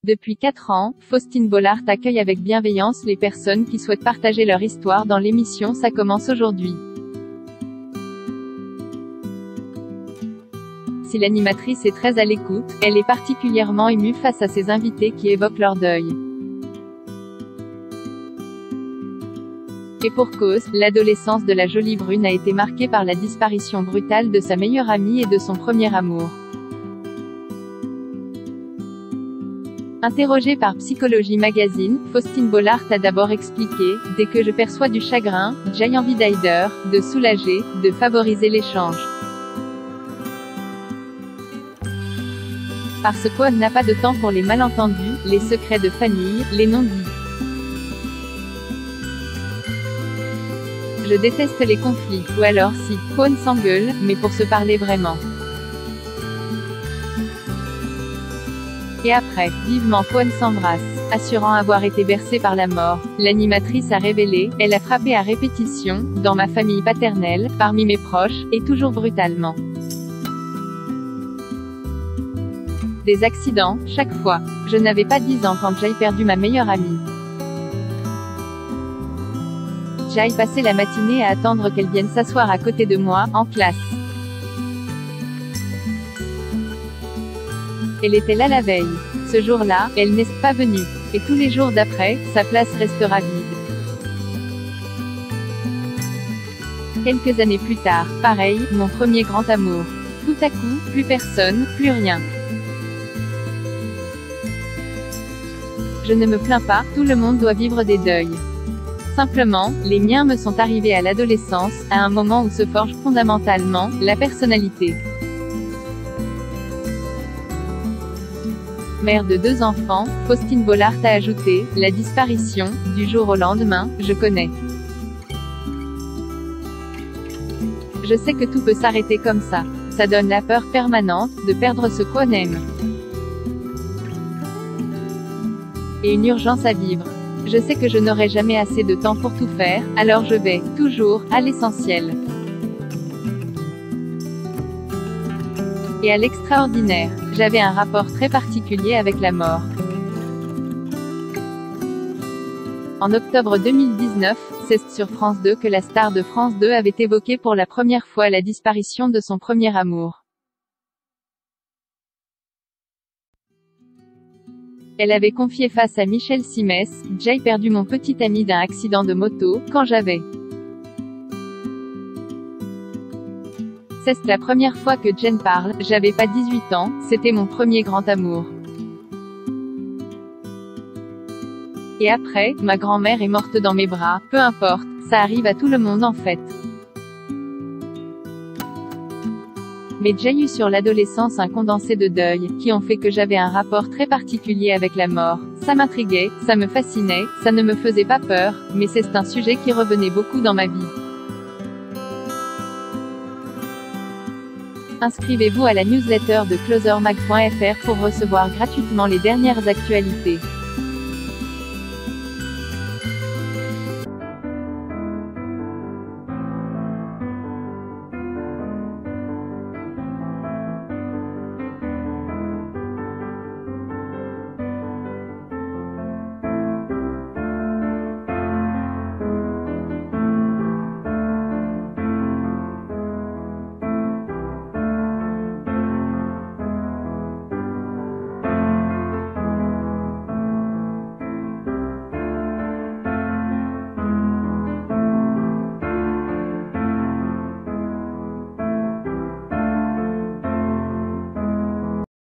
Depuis 4 ans, Faustine Bollaert accueille avec bienveillance les personnes qui souhaitent partager leur histoire dans l'émission Ça commence aujourd'hui. Si l'animatrice est très à l'écoute, elle est particulièrement émue face à ses invités qui évoquent leur deuil. Et pour cause, l'adolescence de la jolie brune a été marquée par la disparition brutale de sa meilleure amie et de son premier amour. Interrogée par Psychologie Magazine, Faustine Bollaert a d'abord expliqué « Dès que je perçois du chagrin, j'ai envie d'aider, de soulager, de favoriser l'échange. Parce qu'on n'a pas de temps pour les malentendus, les secrets de famille, les non-dits. Je déteste les conflits, ou alors si, qu'on s'engueule, mais pour se parler vraiment. Et après, vivement qu'on s'embrasse. » Assurant avoir été bercée par la mort, l'animatrice a révélé « Elle a frappé à répétition, dans ma famille paternelle, parmi mes proches, et toujours brutalement. Des accidents, chaque fois. Je n'avais pas 10 ans quand j'ai perdu ma meilleure amie. J'ai passé la matinée à attendre qu'elle vienne s'asseoir à côté de moi, en classe. Elle était là la veille. Ce jour-là, elle n'est pas venue. Et tous les jours d'après, sa place restera vide. Quelques années plus tard, pareil, mon premier grand amour. Tout à coup, plus personne, plus rien. Je ne me plains pas, tout le monde doit vivre des deuils. Simplement, les miens me sont arrivés à l'adolescence, à un moment où se forge fondamentalement la personnalité. Mère de 2 enfants, Faustine Bollaert a ajouté « La disparition, du jour au lendemain, je connais. Je sais que tout peut s'arrêter comme ça. Ça donne la peur permanente, de perdre ce qu'on aime. Et une urgence à vivre. Je sais que je n'aurai jamais assez de temps pour tout faire, alors je vais, toujours, à l'essentiel. Et à l'extraordinaire. J'avais un rapport très particulier avec la mort. » En octobre 2019, c'est sur France 2 que la star de France 2 avait évoqué pour la première fois la disparition de son premier amour. Elle avait confié face à Michel Simès « J'ai perdu mon petit ami d'un accident de moto, quand j'avais. C'est la première fois que Jen parle, j'avais pas 18 ans, c'était mon premier grand amour. Et après, ma grand-mère est morte dans mes bras, peu importe, ça arrive à tout le monde en fait. Mais j'ai eu sur l'adolescence un condensé de deuil, qui ont fait que j'avais un rapport très particulier avec la mort. Ça m'intriguait, ça me fascinait, ça ne me faisait pas peur, mais c'est un sujet qui revenait beaucoup dans ma vie. Inscrivez-vous à la newsletter de closermag.fr pour recevoir gratuitement les dernières actualités.